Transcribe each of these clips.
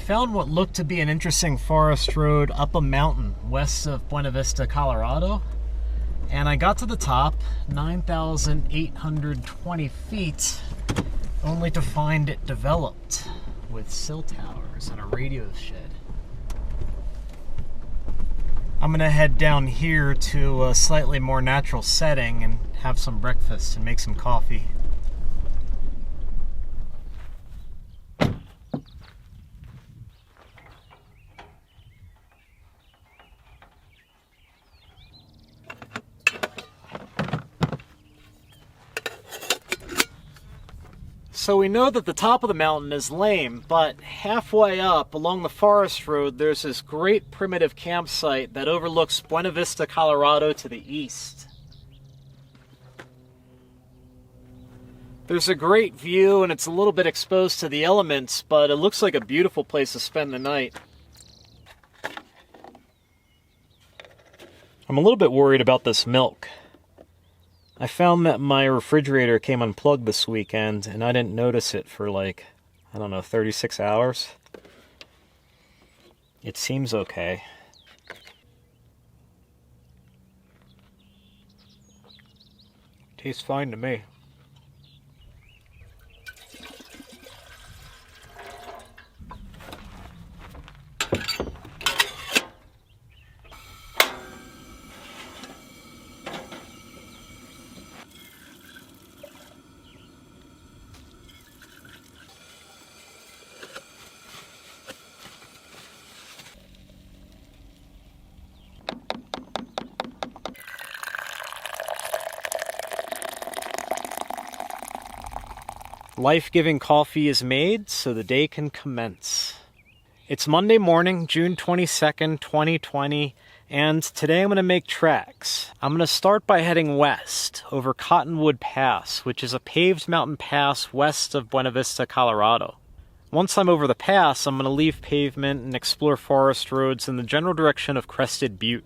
found what looked to be an interesting forest road up a mountain west of Buena Vista, Colorado. And I got to the top, 9,820 feet, only to find it developed with cell towers and a radio shed. I'm gonna head down here to a slightly more natural setting and have some breakfast and make some coffee. So we know that the top of the mountain is lame, but halfway up along the forest road there's this great primitive campsite that overlooks Buena Vista, Colorado to the east. There's a great view and it's a little bit exposed to the elements, but it looks like a beautiful place to spend the night. I'm a little bit worried about this milk. I found that my refrigerator came unplugged this weekend, and I didn't notice it for like, 36 hours. It seems okay. Tastes fine to me. Life-giving coffee is made so the day can commence. It's Monday morning, June 22nd, 2020, and today I'm going to make tracks. I'm going to start by heading west over Cottonwood Pass, which is a paved mountain pass west of Buena Vista, Colorado. Once I'm over the pass, I'm going to leave pavement and explore forest roads in the general direction of Crested Butte.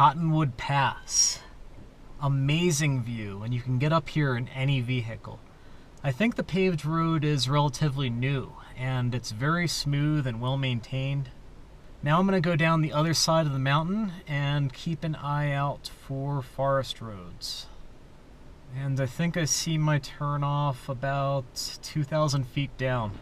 Cottonwood Pass. Amazing view, and you can get up here in any vehicle. I think the paved road is relatively new, and it's very smooth and well maintained. Now I'm going to go down the other side of the mountain and keep an eye out for forest roads. And I think I see my turnoff about 2,000 feet down.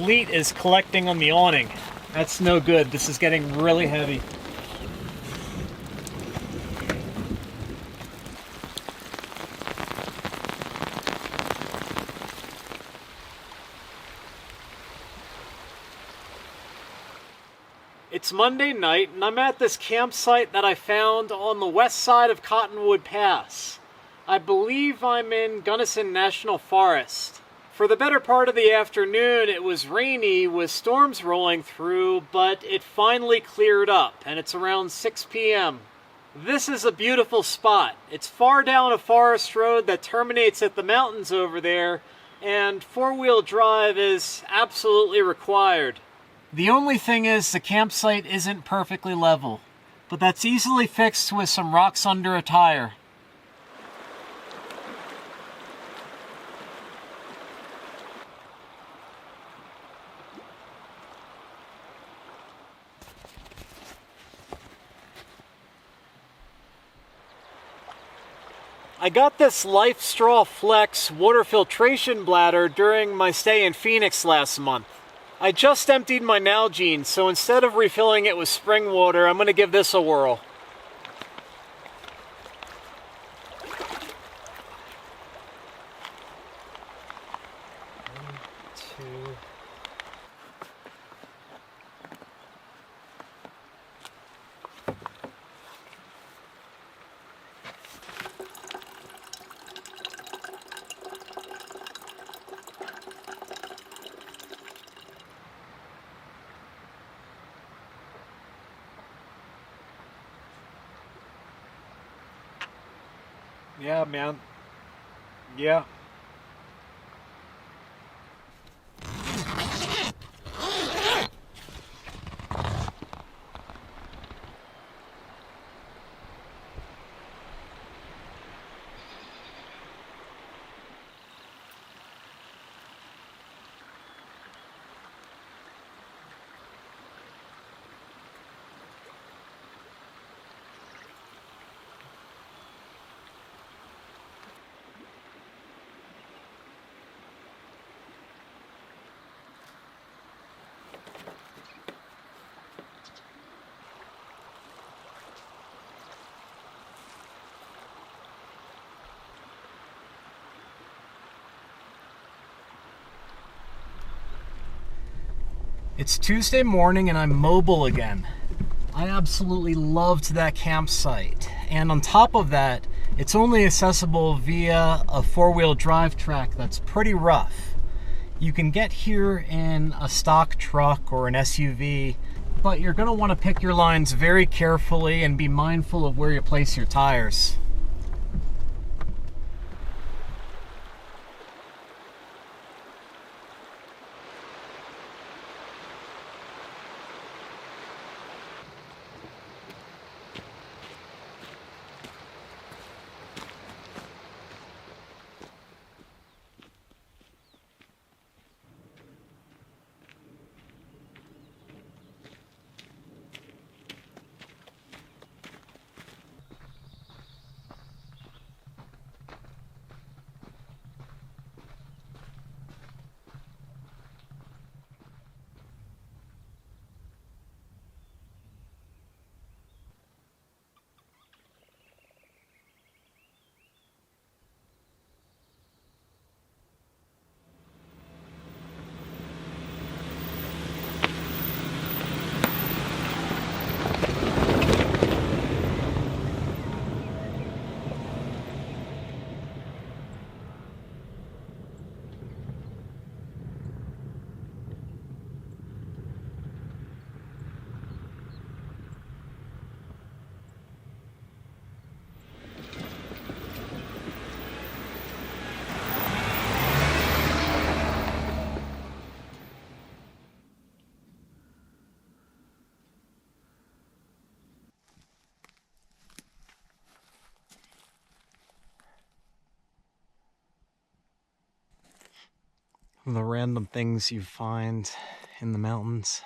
sleet is collecting on the awning. That's no good. This is getting really heavy. It's Monday night, and I'm at this campsite that I found on the west side of Cottonwood Pass. I believe I'm in Gunnison National Forest. For the better part of the afternoon, it was rainy with storms rolling through, but it finally cleared up, and it's around 6 p.m. This is a beautiful spot. It's far down a forest road that terminates at the mountains over there, and four-wheel drive is absolutely required. The only thing is the campsite isn't perfectly level, but that's easily fixed with some rocks under a tire. I got this Life Straw Flex water filtration bladder during my stay in Phoenix last month. I just emptied my Nalgene, so instead of refilling it with spring water, I'm going to give this a whirl. One, two. Yeah, man. Yeah. It's Tuesday morning and I'm mobile again. I absolutely loved that campsite. And on top of that, it's only accessible via a four-wheel drive track that's pretty rough. You can get here in a stock truck or an SUV, but you're going to want to pick your lines very carefully and be mindful of where you place your tires. The random things you find in the mountains.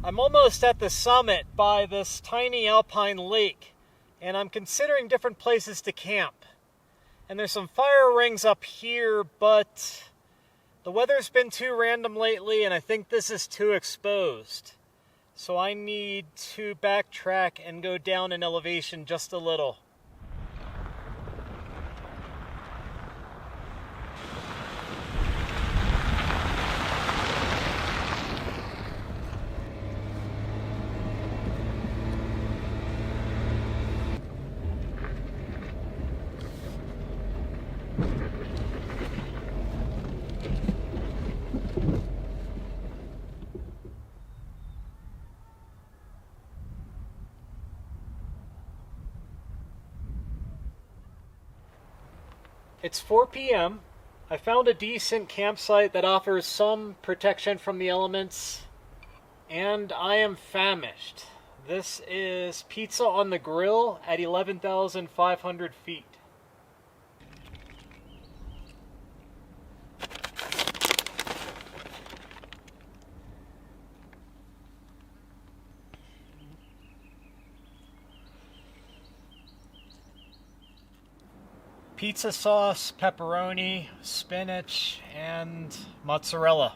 I'm almost at the summit by this tiny alpine lake, and I'm considering different places to camp. And there's some fire rings up here, but the weather's been too random lately, and I think this is too exposed. So I need to backtrack and go down in elevation just a little. It's 4 p.m. I found a decent campsite that offers some protection from the elements, and I am famished. This is pizza on the grill at 11,500 feet. Pizza sauce, pepperoni, spinach, and mozzarella.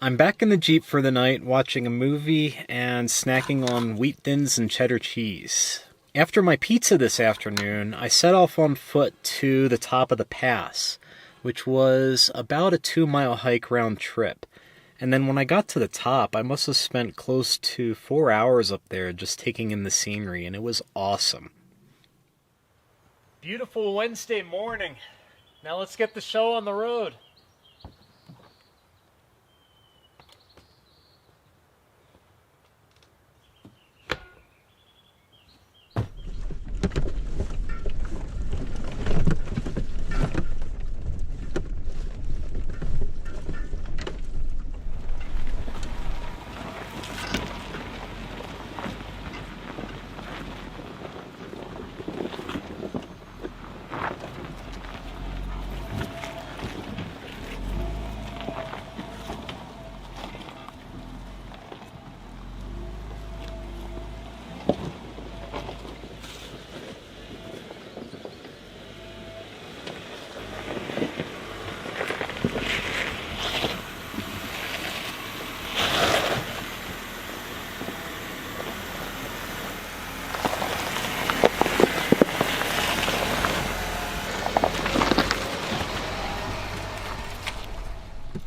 I'm back in the Jeep for the night, watching a movie and snacking on wheat thins and cheddar cheese. After my pizza this afternoon, I set off on foot to the top of the pass, which was about a 2-mile hike round trip. And then when I got to the top, I must have spent close to 4 hours up there just taking in the scenery, and it was awesome. Beautiful Wednesday morning. Now let's get the show on the road.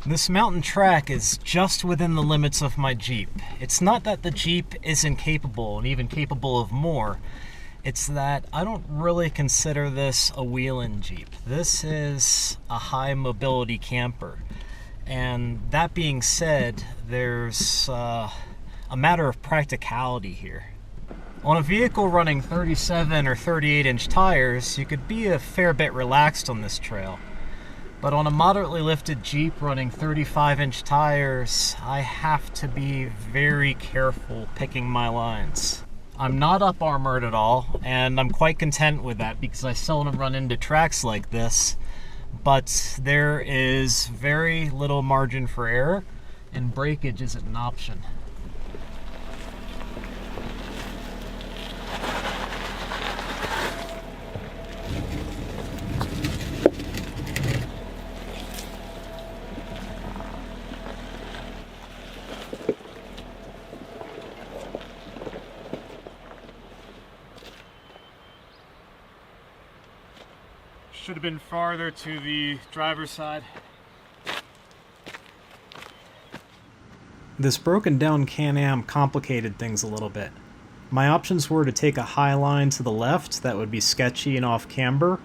This mountain track is just within the limits of my Jeep. It's not that the Jeep isn't capable and even capable of more. It's that I don't really consider this a wheel-in Jeep. This is a high mobility camper. And that being said, there's a matter of practicality here. On a vehicle running 37 or 38-inch tires, you could be a fair bit relaxed on this trail. But on a moderately lifted Jeep running 35-inch tires, I have to be very careful picking my lines. I'm not up armored at all, and I'm quite content with that because I seldom run into tracks like this. But there is very little margin for error, and breakage isn't an option. Should have been farther to the driver's side. This broken down Can-Am complicated things a little bit. My options were to take a high line to the left that would be sketchy and off camber,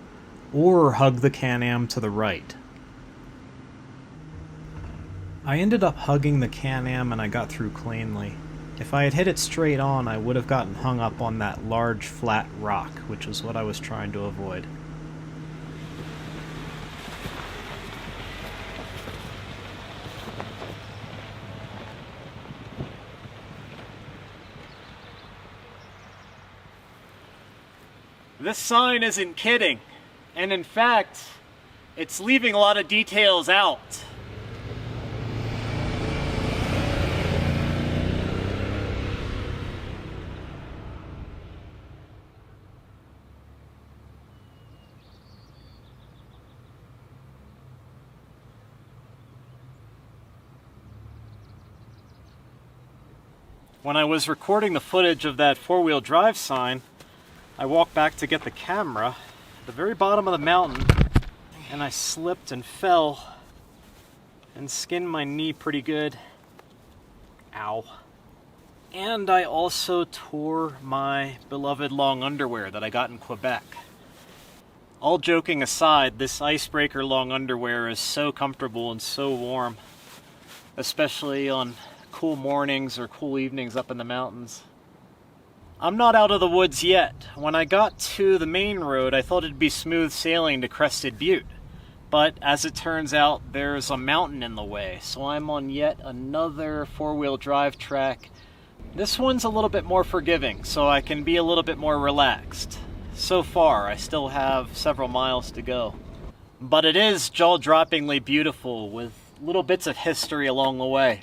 or hug the Can-Am to the right. I ended up hugging the Can-Am and I got through cleanly. If I had hit it straight on, I would have gotten hung up on that large flat rock, which was what I was trying to avoid. This sign isn't kidding, and in fact, it's leaving a lot of details out. When I was recording the footage of that four-wheel drive sign, I walked back to get the camera at the very bottom of the mountain, and I slipped and fell and skinned my knee pretty good. Ow. And I also tore my beloved long underwear that I got in Quebec. All joking aside, this icebreaker long underwear is so comfortable and so warm, especially on cool mornings or cool evenings up in the mountains. I'm not out of the woods yet. When I got to the main road, I thought it'd be smooth sailing to Crested Butte. But as it turns out, there's a mountain in the way, so I'm on yet another four-wheel drive track. This one's a little bit more forgiving, so I can be a little bit more relaxed. So far, I still have several miles to go. But it is jaw-droppingly beautiful, with little bits of history along the way.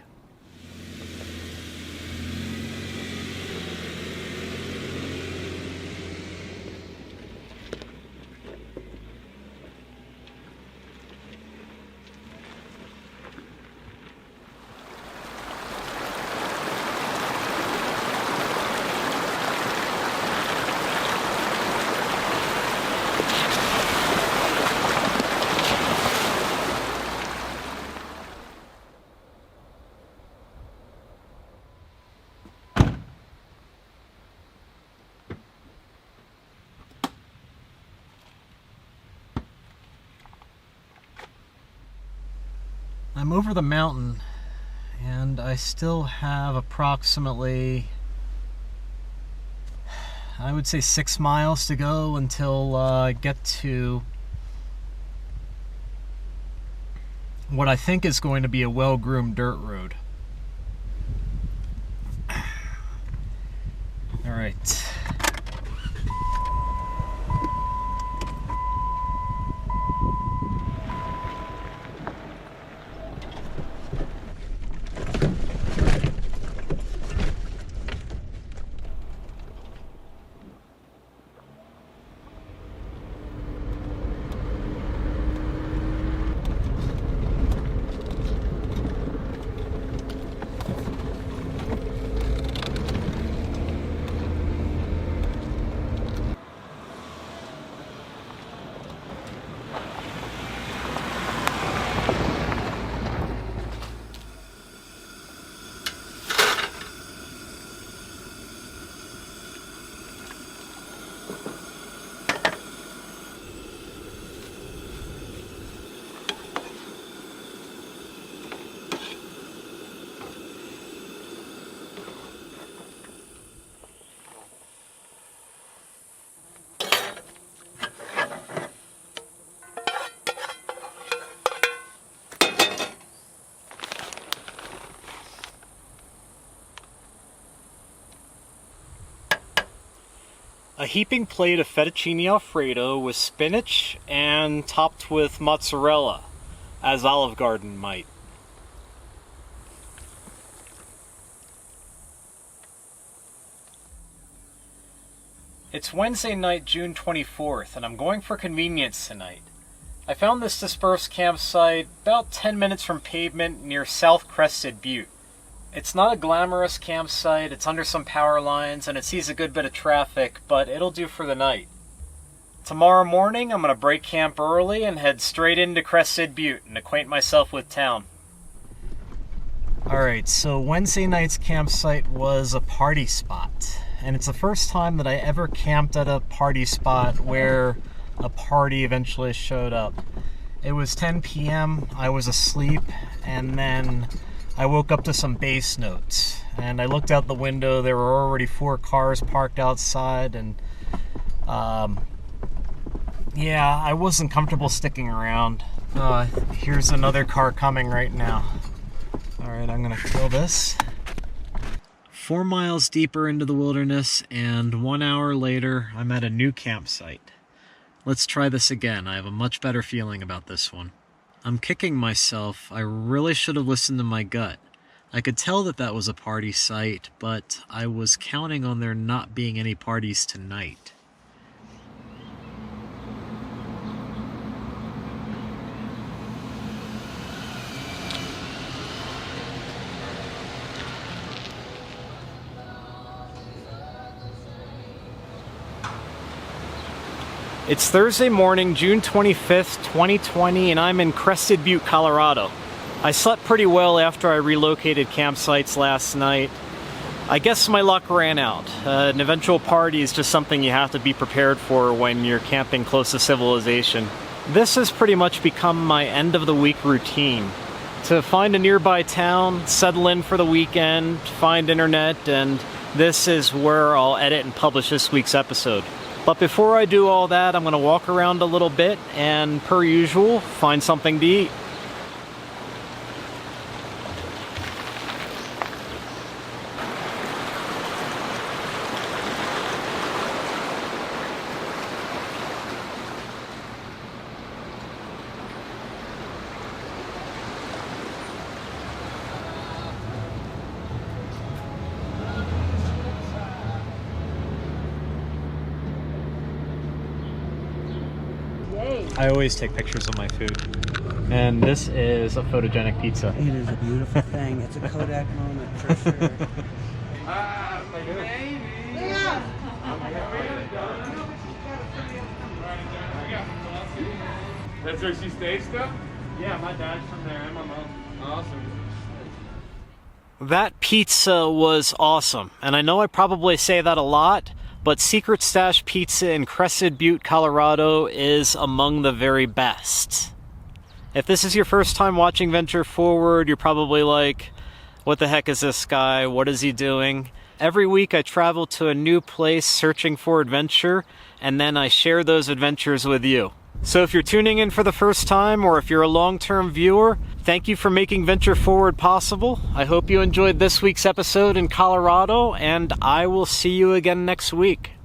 I'm over the mountain, and I still have approximately, I would say 6 miles to go until I get to what I think is going to be a well-groomed dirt road. All right. A heaping plate of fettuccine alfredo with spinach and topped with mozzarella, as Olive Garden might. It's Wednesday night, June 24th, and I'm going for convenience tonight. I found this dispersed campsite about 10 minutes from pavement near South Crested Butte. It's not a glamorous campsite, it's under some power lines, and it sees a good bit of traffic, but it'll do for the night. Tomorrow morning, I'm going to break camp early and head straight into Crested Butte and acquaint myself with town. Alright, so Wednesday night's campsite was a party spot, and it's the first time that I ever camped at a party spot where a party eventually showed up. It was 10 p.m., I was asleep, and then I woke up to some bass notes, and I looked out the window. There were already 4 cars parked outside, and yeah, I wasn't comfortable sticking around. Here's another car coming right now. Alright, I'm gonna kill this. 4 miles deeper into the wilderness, and 1 hour later, I'm at a new campsite. Let's try this again. I have a much better feeling about this one. I'm kicking myself. I really should have listened to my gut. I could tell that that was a party site, but I was counting on there not being any parties tonight. It's Thursday morning, June 25th, 2020, and I'm in Crested Butte, Colorado. I slept pretty well after I relocated campsites last night. I guess my luck ran out. An eventual party is just something you have to be prepared for when you're camping close to civilization. This has pretty much become my end of the week routine. To find a nearby town, settle in for the weekend, find internet, and this is where I'll edit and publish this week's episode. But before I do all that, I'm going to walk around a little bit and, per usual, find something to eat. I always take pictures of my food. And this is a photogenic pizza. It is a beautiful thing. It's a Kodak moment for sure. That's where she stays still? Yeah, my dad's from there and my mom. Awesome. That pizza was awesome. And I know I probably say that a lot, but Secret Stash Pizza in Crested Butte, Colorado is among the very best. If this is your first time watching Venture Forward, you're probably like, what the heck is this guy? What is he doing? Every week I travel to a new place searching for adventure, and then I share those adventures with you. So if you're tuning in for the first time, or if you're a long-term viewer, thank you for making Venture Forward possible. I hope you enjoyed this week's episode in Colorado, and I will see you again next week.